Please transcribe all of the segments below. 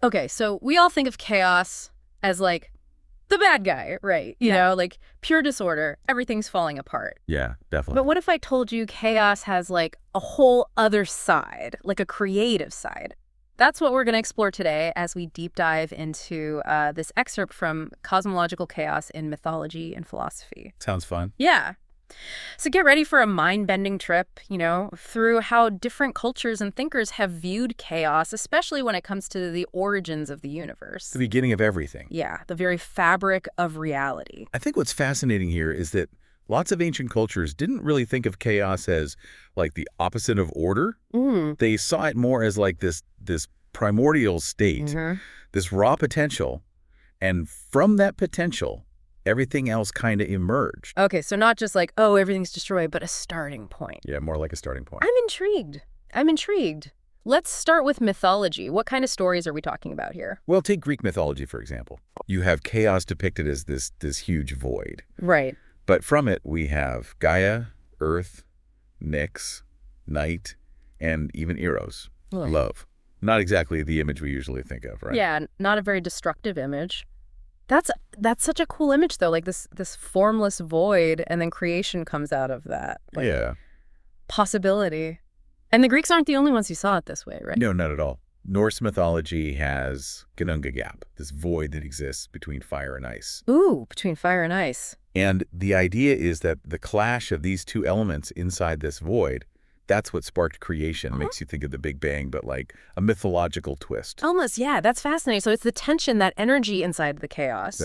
Okay, so we all think of chaos as like the bad guy, right? You know, like pure disorder, everything's falling apart. Yeah, definitely. But what if I told you chaos has like a whole other side, like a creative side? That's what we're going to explore today as we deep dive into this excerpt from Cosmological Chaos in Mythology and Philosophy. Sounds fun. Yeah. So get ready for a mind-bending trip, through how different cultures and thinkers have viewed chaos, especially when it comes to the origins of the universe. The beginning of everything. Yeah, the very fabric of reality. I think what's fascinating here is that lots of ancient cultures didn't really think of chaos as like the opposite of order. They saw it more as like this primordial state, this raw potential, and from that potential, everything else kind of emerged. Okay, so not just like, oh, everything's destroyed, but a starting point. Yeah, more like a starting point. I'm intrigued. Let's start with mythology. What kind of stories are we talking about here? Well, take Greek mythology, for example. You have chaos depicted as this huge void. Right. But from it, we have Gaia, Earth, Nyx, Night, and even Eros, love. Not exactly the image we usually think of, right? Yeah, not a very destructive image. That's such a cool image, though, like this formless void, and then creation comes out of that. Like, yeah. Possibility. And the Greeks aren't the only ones who saw it this way, right? No, not at all. Norse mythology has Gnunga Gap, this void that exists between fire and ice. Ooh, between fire and ice. And the idea is that the clash of these two elements inside this void, that's what sparked creation. Makes you think of the Big Bang, but like a mythological twist. Almost, yeah, that's fascinating. So it's the tension, that energy inside the chaos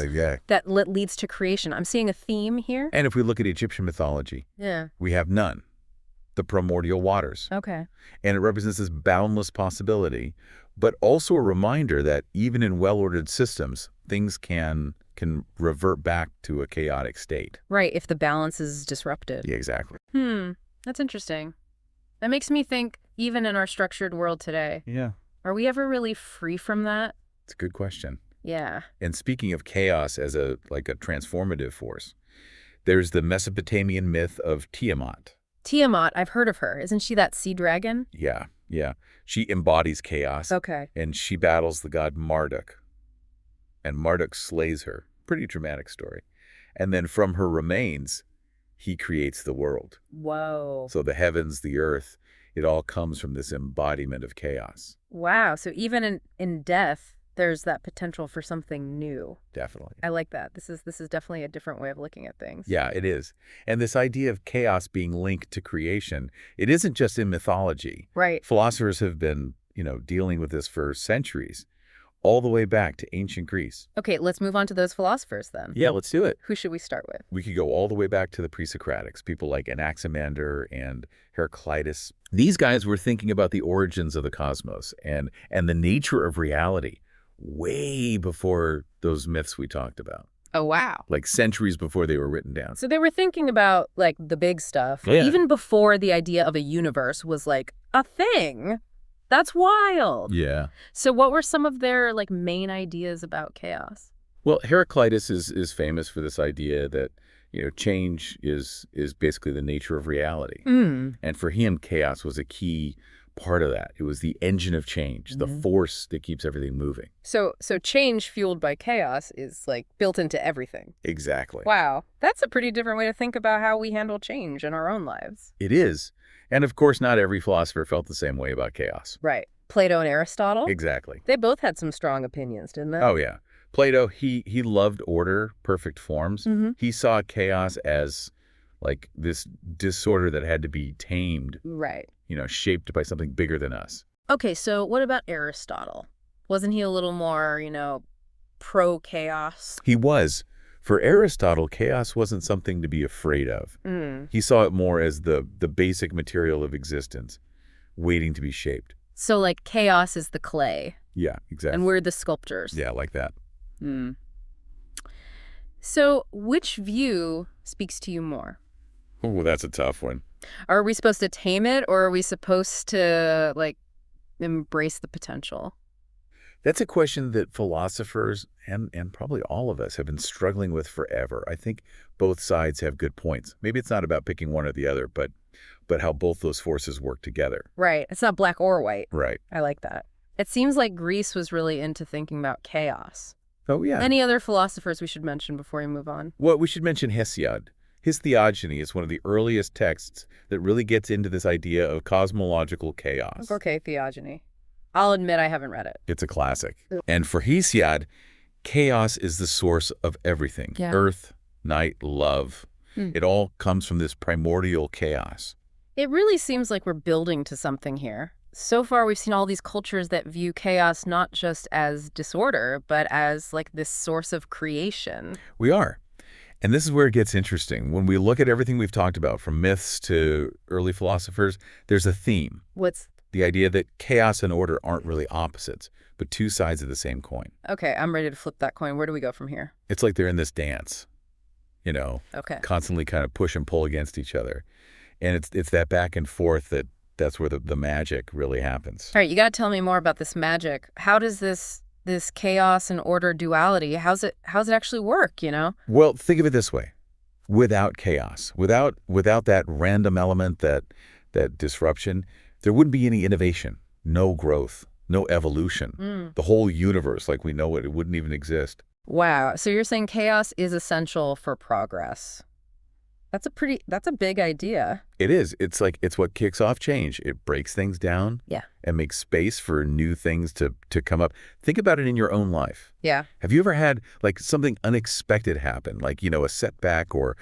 that leads to creation. I'm seeing a theme here. And if we look at Egyptian mythology, we have none, the primordial waters. Okay. And it represents this boundless possibility, but also a reminder that even in well-ordered systems, things can revert back to a chaotic state. Right, if the balance is disrupted. Yeah, exactly. That's interesting. That makes me think, even in our structured world today, are we ever really free from that? It's a good question. Yeah. And speaking of chaos as a transformative force, there's the Mesopotamian myth of Tiamat. Tiamat, I've heard of her. Isn't she that sea dragon? Yeah. She embodies chaos. Okay. And she battles the god Marduk. And Marduk slays her. Pretty dramatic story. And then from her remains, he creates the world. Whoa. So the heavens, the earth, it all comes from this embodiment of chaos. Wow. So even in death, there's that potential for something new. Definitely. I like that. This is definitely a different way of looking at things. Yeah, it is. And this idea of chaos being linked to creation, it isn't just in mythology. Right. Philosophers have been, dealing with this for centuries, all the way back to ancient Greece. Okay, let's move on to those philosophers then. Yeah, let's do it. Who should we start with? We could go all the way back to the pre-Socratics, people like Anaximander and Heraclitus. These guys were thinking about the origins of the cosmos and the nature of reality way before those myths we talked about. Oh, wow. Like centuries before they were written down. So they were thinking about, like, the big stuff, even before the idea of a universe was, like, a thing. That's wild. Yeah. So what were some of their, like, main ideas about chaos? Well, Heraclitus is famous for this idea that, change is basically the nature of reality. And for him, chaos was a key part of that. It was the engine of change, the force that keeps everything moving. So change fueled by chaos is like built into everything. Exactly. Wow. That's a pretty different way to think about how we handle change in our own lives. It is. And of course, not every philosopher felt the same way about chaos. Right. Plato and Aristotle? Exactly. They both had some strong opinions, didn't they? Oh, yeah. Plato, he loved order, perfect forms. He saw chaos as like this disorder that had to be tamed. Right. Shaped by something bigger than us. Okay, so what about Aristotle? Wasn't he a little more, pro-chaos? He was. For Aristotle, chaos wasn't something to be afraid of. He saw it more as the basic material of existence, waiting to be shaped. So, like, chaos is the clay. Yeah, exactly. And we're the sculptors. Yeah, like that. So, which view speaks to you more? Oh, that's a tough one. Are we supposed to tame it, or are we supposed to, like, embrace the potential? That's a question that philosophers and probably all of us have been struggling with forever. I think both sides have good points. Maybe it's not about picking one or the other, but how both those forces work together. Right. It's not black or white. Right. I like that. It seems like Greece was really into thinking about chaos. Oh, yeah. Any other philosophers we should mention before we move on? Well, we should mention Hesiod. His Theogony is one of the earliest texts that really gets into this idea of cosmological chaos. Okay, Theogony. I'll admit I haven't read it. It's a classic. And for Hesiod, chaos is the source of everything. Yeah. Earth, night, love. It all comes from this primordial chaos. It really seems like we're building to something here. So far, we've seen all these cultures that view chaos not just as disorder, but as like this source of creation. We are. And this is where it gets interesting. When we look at everything we've talked about, from myths to early philosophers, there's a theme. What's The idea that chaos and order aren't really opposites, but two sides of the same coin. Okay, I'm ready to flip that coin. Where do we go from here? It's like they're in this dance, Okay. constantly kind of push and pull against each other. And it's that back and forth that's where the magic really happens. All right, you got to tell me more about this magic. How does this chaos and order duality, how's it actually work, Well, think of it this way. Without chaos, without that random element, that disruption, there wouldn't be any innovation, no growth, no evolution. The whole universe, like we know it wouldn't even exist. Wow. So you're saying chaos is essential for progress. That's a big idea. It is. It's what kicks off change. It breaks things down. Yeah. And makes space for new things to come up. Think about it in your own life. Yeah. Have you ever had like something unexpected happen, like, a setback or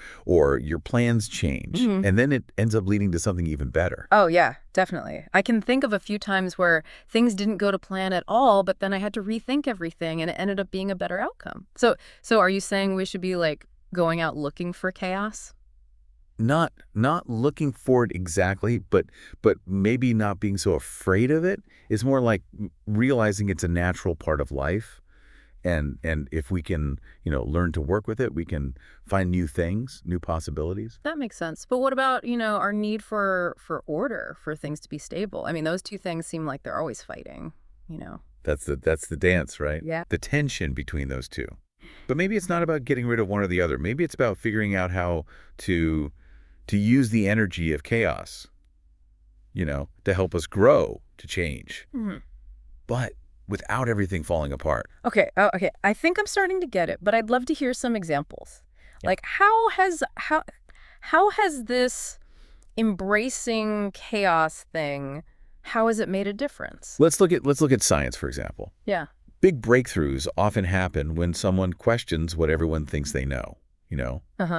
your plans change, and then it ends up leading to something even better? Oh, yeah, definitely. I can think of a few times where things didn't go to plan at all, but then I had to rethink everything and it ended up being a better outcome. So are you saying we should be like going out looking for chaos? Not looking for it exactly, but maybe not being so afraid of it. Is more like realizing it's a natural part of life. And if we can, learn to work with it, we can find new things, new possibilities. That makes sense. But what about, our need for order, for things to be stable? I mean, those two things seem like they're always fighting. That's the dance, right? Yeah. The tension between those two. But maybe it's not about getting rid of one or the other. Maybe it's about figuring out how to use the energy of chaos, to help us grow, to change. But without everything falling apart. Okay. Oh, okay. I think I'm starting to get it, but I'd love to hear some examples. Yeah. Like how has this embracing chaos thing, how has it made a difference? Let's look at science, for example. Yeah. Big breakthroughs often happen when someone questions what everyone thinks they know,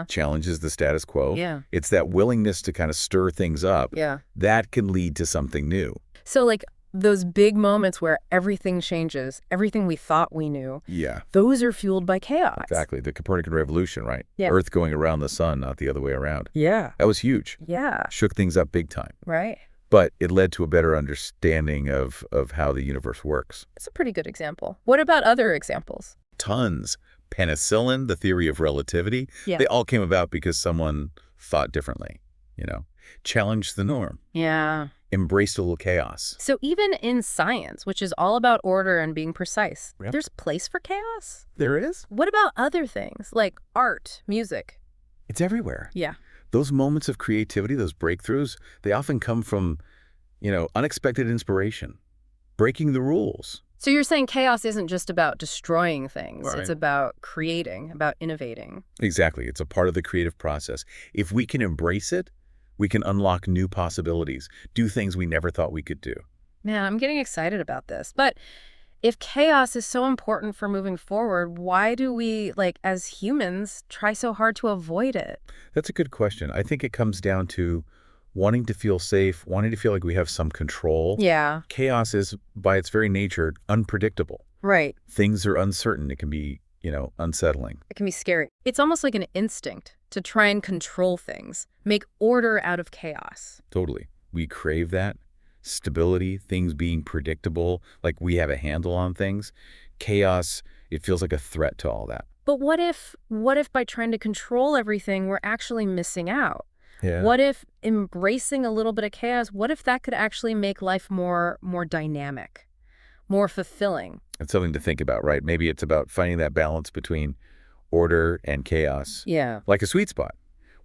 challenges the status quo. Yeah. It's that willingness to kind of stir things up. Yeah. That can lead to something new. So like those big moments where everything changes, everything we thought we knew, Yeah. those are fueled by chaos. Exactly. The Copernican revolution, right? Yeah. Earth going around the sun, not the other way around. Yeah. That was huge. Yeah. Shook things up big time. Right. But it led to a better understanding of how the universe works. It's a pretty good example. What about other examples? Tons. Penicillin, the theory of relativity, Yeah. they all came about because someone thought differently, challenged the norm, Yeah. embraced a little chaos. So even in science, which is all about order and being precise, Yep. there's place for chaos? There is. What about other things like art, music? It's everywhere. Yeah. Those moments of creativity, those breakthroughs, they often come from, unexpected inspiration, breaking the rules. So you're saying chaos isn't just about destroying things. Right. It's about creating, about innovating. Exactly. It's a part of the creative process. If we can embrace it, we can unlock new possibilities, do things we never thought we could do. Man, I'm getting excited about this. But if chaos is so important for moving forward, why do we, as humans, try so hard to avoid it? That's a good question. I think it comes down to wanting to feel safe, wanting to feel like we have some control. Yeah. Chaos is, by its very nature, unpredictable. Right. Things are uncertain. It can be, unsettling. It can be scary. It's almost like an instinct to try and control things, make order out of chaos. Totally. We crave that. Stability, things being predictable, like we have a handle on things. Chaos, it feels like a threat to all that. But what if by trying to control everything, we're actually missing out? Yeah. What if embracing a little bit of chaos, what if that could actually make life more dynamic, more fulfilling? It's something to think about, right? Maybe it's about finding that balance between order and chaos. Yeah. Like a sweet spot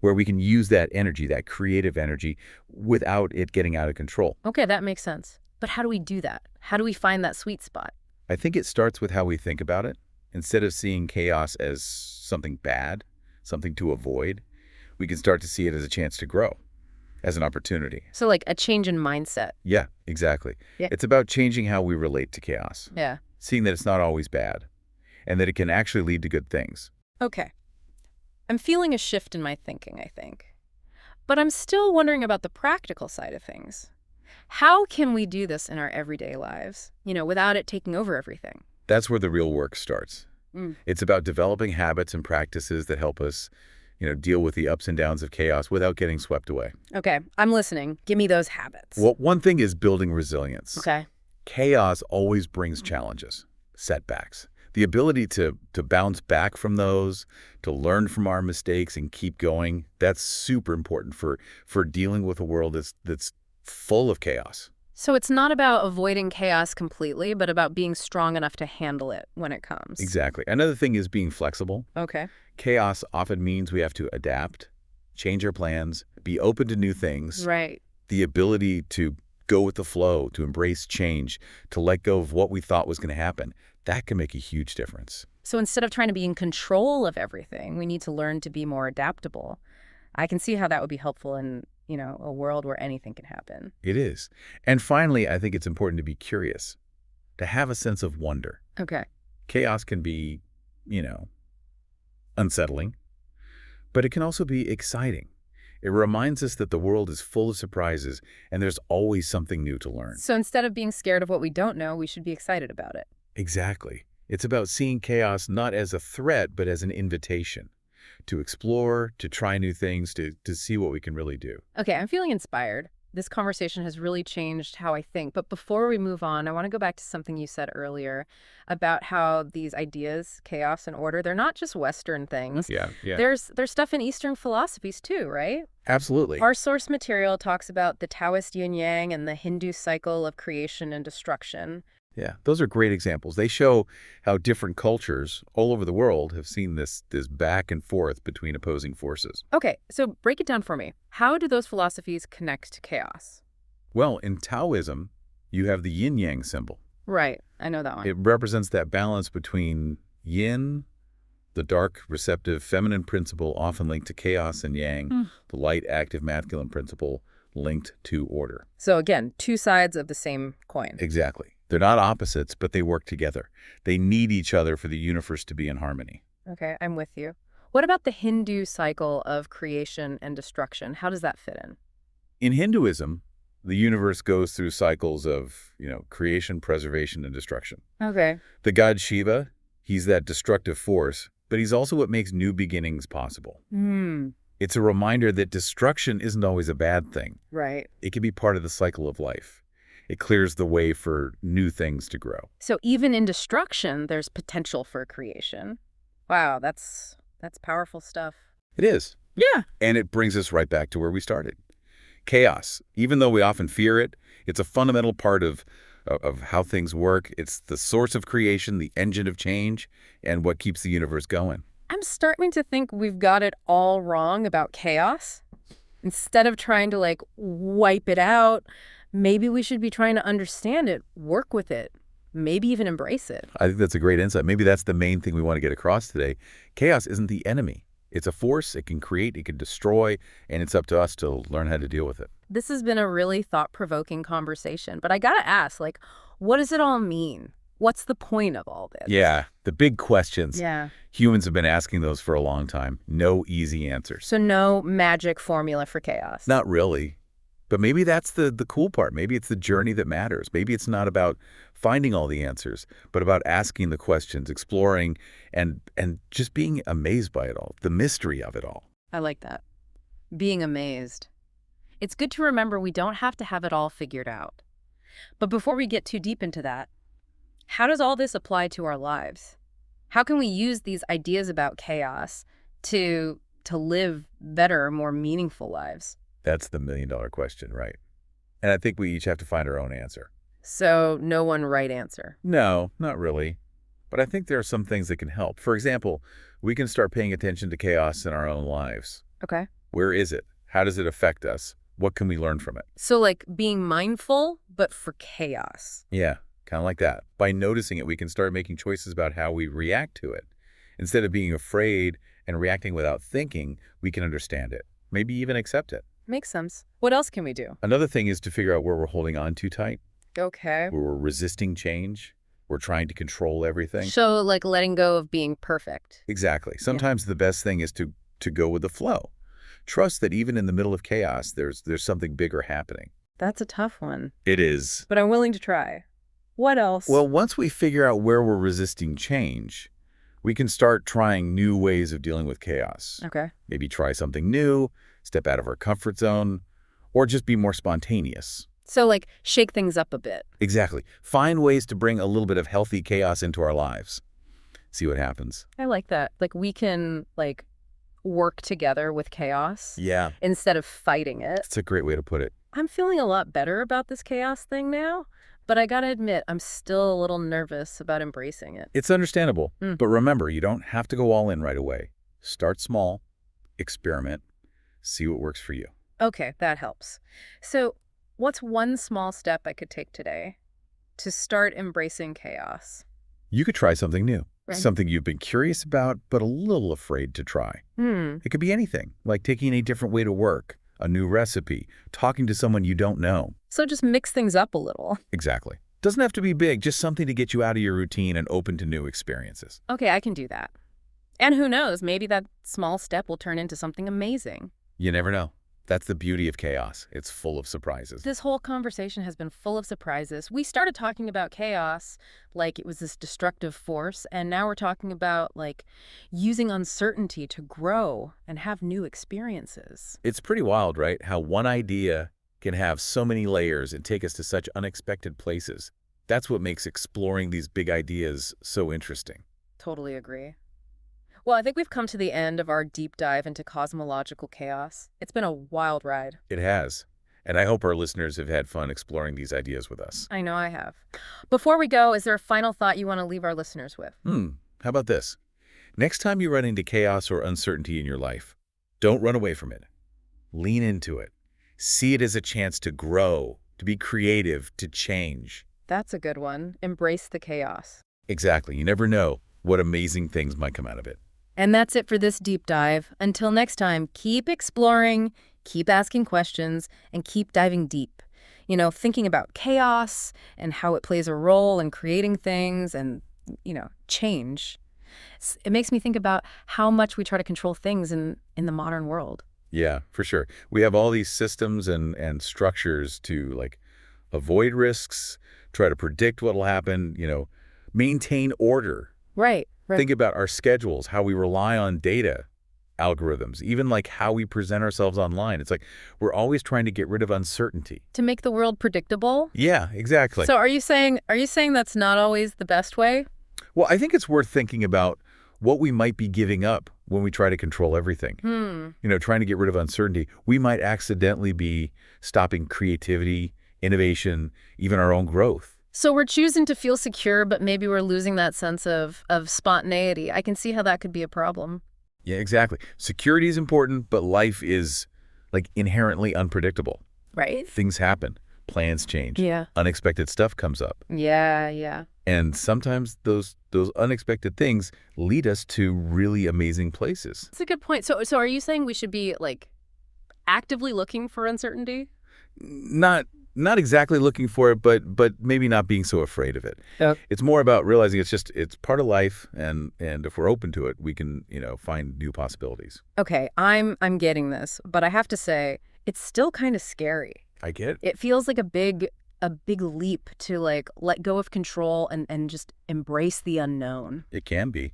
where we can use that energy, that creative energy, without it getting out of control. Okay, that makes sense. But how do we do that? How do we find that sweet spot? I think it starts with how we think about it. Instead of seeing chaos as something bad, something to avoid, we can start to see it as a chance to grow, as an opportunity. So like a change in mindset. Yeah, exactly. Yeah. It's about changing how we relate to chaos, Yeah. seeing that it's not always bad, and that it can actually lead to good things. Okay. I'm feeling a shift in my thinking, I think. But I'm still wondering about the practical side of things. How can we do this in our everyday lives, without it taking over everything? That's where the real work starts. Mm. It's about developing habits and practices that help us, deal with the ups and downs of chaos without getting swept away. Okay, I'm listening. Give me those habits. Well, one thing is building resilience. Okay. Chaos always brings challenges, setbacks. The ability to bounce back from those, to learn from our mistakes and keep going, that's super important for dealing with a world that's full of chaos. So it's not about avoiding chaos completely, but about being strong enough to handle it when it comes. Exactly. Another thing is being flexible. Okay. Chaos often means we have to adapt, change our plans, be open to new things. Right. The ability to go with the flow, to embrace change, to let go of what we thought was going to happen, that can make a huge difference. So instead of trying to be in control of everything, we need to learn to be more adaptable. I can see how that would be helpful in, a world where anything can happen. It is. And finally, I think it's important to be curious, to have a sense of wonder. Okay. Chaos can be, unsettling, but it can also be exciting. It reminds us that the world is full of surprises and there's always something new to learn. So instead of being scared of what we don't know, we should be excited about it. Exactly. It's about seeing chaos not as a threat, but as an invitation to explore, to try new things, to see what we can really do. Okay, I'm feeling inspired. This conversation has really changed how I think. But before we move on, I want to go back to something you said earlier about how these ideas, chaos and order, they're not just Western things. Yeah. There's stuff in Eastern philosophies too, right? Absolutely. Our source material talks about the Taoist yin-yang and the Hindu cycle of creation and destruction. Yeah, those are great examples. They show how different cultures all over the world have seen this back and forth between opposing forces. Okay, so break it down for me. How do those philosophies connect to chaos? Well, in Taoism, you have the yin-yang symbol. Right, I know that one. It represents that balance between yin, the dark, receptive, feminine principle often linked to chaos, and yang, the light, active, masculine principle linked to order. So again, two sides of the same coin. Exactly. They're not opposites, but they work together. They need each other for the universe to be in harmony. Okay, I'm with you. What about the Hindu cycle of creation and destruction? How does that fit in? In Hinduism, the universe goes through cycles of, creation, preservation, and destruction. Okay. The god Shiva, he's that destructive force, but he's also what makes new beginnings possible. It's a reminder that destruction isn't always a bad thing. Right. It can be part of the cycle of life. It clears the way for new things to grow. So even in destruction, there's potential for creation. Wow, that's powerful stuff. It is. Yeah. And it brings us right back to where we started. Chaos, even though we often fear it, it's a fundamental part of how things work. It's the source of creation, the engine of change, and what keeps the universe going. I'm starting to think we've got it all wrong about chaos. Instead of trying to, wipe it out, maybe we should be trying to understand it, work with it, maybe even embrace it. I think that's a great insight. Maybe that's the main thing we want to get across today. Chaos isn't the enemy. It's a force. It can create, it can destroy, and it's up to us to learn how to deal with it. This has been a really thought-provoking conversation, but I gotta ask, what does it all mean? What's the point of all this? Yeah, the big questions. Yeah. Humans have been asking those for a long time. No easy answers. So no magic formula for chaos? Not really. But maybe that's the cool part. Maybe it's the journey that matters. Maybe it's not about finding all the answers, but about asking the questions, exploring, and just being amazed by it all, the mystery of it all. I like that. Being amazed. It's good to remember we don't have to have it all figured out. But before we get too deep into that, how does all this apply to our lives? How can we use these ideas about chaos to live better, more meaningful lives? That's the million-dollar question, right? And I think we each have to find our own answer. So no one right answer. No, not really. But I think there are some things that can help. For example, we can start paying attention to chaos in our own lives. Okay. Where is it? How does it affect us? What can we learn from it? So being mindful, but for chaos. Yeah. kind of like that. By noticing it, we can start making choices about how we react to it. Instead of being afraid and reacting without thinking, we can understand it, maybe even accept it. Makes sense. What else can we do? Another thing is to figure out where we're holding on too tight, Okay. where we're resisting change, we're trying to control everything. So, like, letting go of being perfect. Exactly. Yeah. Sometimes the best thing is to go with the flow. Trust that even in the middle of chaos, there's something bigger happening. That's a tough one, It is. but I'm willing to try. What else? Well, once we figure out where we're resisting change, we can start trying new ways of dealing with chaos. Okay. Maybe try something new, step out of our comfort zone, or just be more spontaneous. So, like, shake things up a bit. Exactly. Find ways to bring a little bit of healthy chaos into our lives. See what happens. I like that. Like, we can, like, work together with chaos Yeah. instead of fighting it. That's a great way to put it. I'm feeling a lot better about this chaos thing now, but I gotta admit, I'm still a little nervous about embracing it. It's understandable. Mm. But remember, you don't have to go all in right away. Start small, experiment, see what works for you. Okay, that helps. So, what's one small step I could take today to start embracing chaos? You could try something new, Right. something you've been curious about but a little afraid to try. It could be anything, like taking a different way to work, a new recipe, talking to someone you don't know. So just mix things up a little. Exactly. Doesn't have to be big, just something to get you out of your routine and open to new experiences. Okay, I can do that. And who knows, maybe that small step will turn into something amazing. You never know. That's the beauty of chaos. It's full of surprises. This whole conversation has been full of surprises. We started talking about chaos like it was this destructive force, and now we're talking about, like, using uncertainty to grow and have new experiences. It's pretty wild, right? How one idea can have so many layers and take us to such unexpected places. That's what makes exploring these big ideas so interesting. Totally agree. Well, I think we've come to the end of our deep dive into cosmological chaos. It's been a wild ride. It has. And I hope our listeners have had fun exploring these ideas with us. I know I have. Before we go, is there a final thought you want to leave our listeners with? How about this? Next time you run into chaos or uncertainty in your life, don't run away from it. Lean into it. See it as a chance to grow, to be creative, to change. That's a good one. Embrace the chaos. Exactly. You never know what amazing things might come out of it. And that's it for this deep dive. Until next time, keep exploring, keep asking questions, and keep diving deep. You know, thinking about chaos and how it plays a role in creating things and, change. It makes me think about how much we try to control things in the modern world. Yeah, for sure. We have all these systems and structures to, like, avoid risks, try to predict what will happen, maintain order. Right. Think about our schedules, how we rely on data algorithms, even like how we present ourselves online. It's like we're always trying to get rid of uncertainty. To make the world predictable? Yeah, exactly. So are you saying that's not always the best way? Well, I think it's worth thinking about what we might be giving up when we try to control everything. Trying to get rid of uncertainty. We might accidentally be stopping creativity, innovation, even our own growth. So we're choosing to feel secure, but maybe we're losing that sense of spontaneity. I can see how that could be a problem. Yeah, exactly. Security is important, but life is, like, inherently unpredictable. Right? Things happen. Plans change. Yeah. Unexpected stuff comes up. Yeah. And sometimes those unexpected things lead us to really amazing places. That's a good point. So are you saying we should be, like, actively looking for uncertainty? Not exactly looking for it, but maybe not being so afraid of it. Okay. It's more about realizing it's part of life, and if we're open to it, we can, find new possibilities. Okay, I'm getting this, but I have to say, it's still kind of scary. I get it. It feels like a big leap to, like, let go of control and just embrace the unknown. It can be.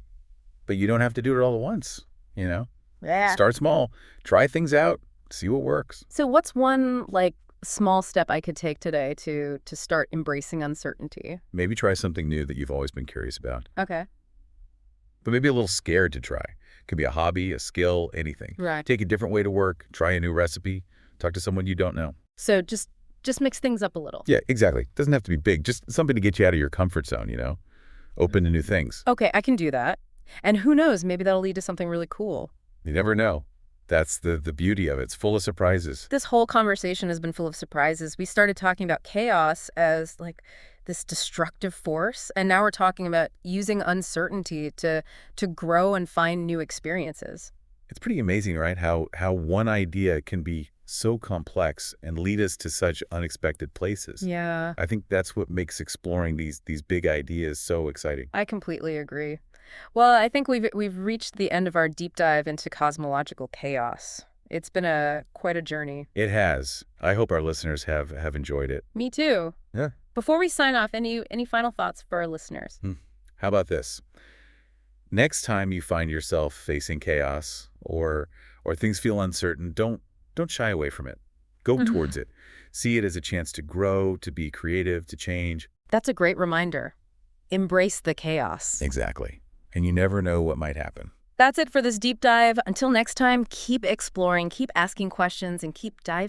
But you don't have to do it all at once, Yeah. Start small. Try things out. See what works. So what's one, like, small step I could take today to start embracing uncertainty? Maybe try something new that you've always been curious about, Okay. but maybe a little scared to try. Could be a hobby, a skill, anything. Right. Take a different way to work, try a new recipe, talk to someone you don't know. So just mix things up a little. Yeah, exactly. Doesn't have to be big. Just something to get you out of your comfort zone, Open to new things. Okay, I can do that. And who knows, maybe that'll lead to something really cool. You never know. That's the beauty of it. It's full of surprises. This whole conversation has been full of surprises. We started talking about chaos as, like, this destructive force, and now we're talking about using uncertainty to grow and find new experiences. It's pretty amazing, right? How one idea can be so complex and lead us to such unexpected places. Yeah, I think that's what makes exploring these big ideas so exciting. I completely agree. Well, I think we've reached the end of our deep dive into cosmological chaos. It's been a quite a journey. It has. I hope our listeners have enjoyed it. Me too. Yeah. Before we sign off, any final thoughts for our listeners? How about this? Next time you find yourself facing chaos or things feel uncertain, don't shy away from it. Go towards it. See it as a chance to grow, to be creative, to change. That's a great reminder. Embrace the chaos. Exactly. And you never know what might happen. That's it for this deep dive. Until next time, keep exploring, keep asking questions, and keep diving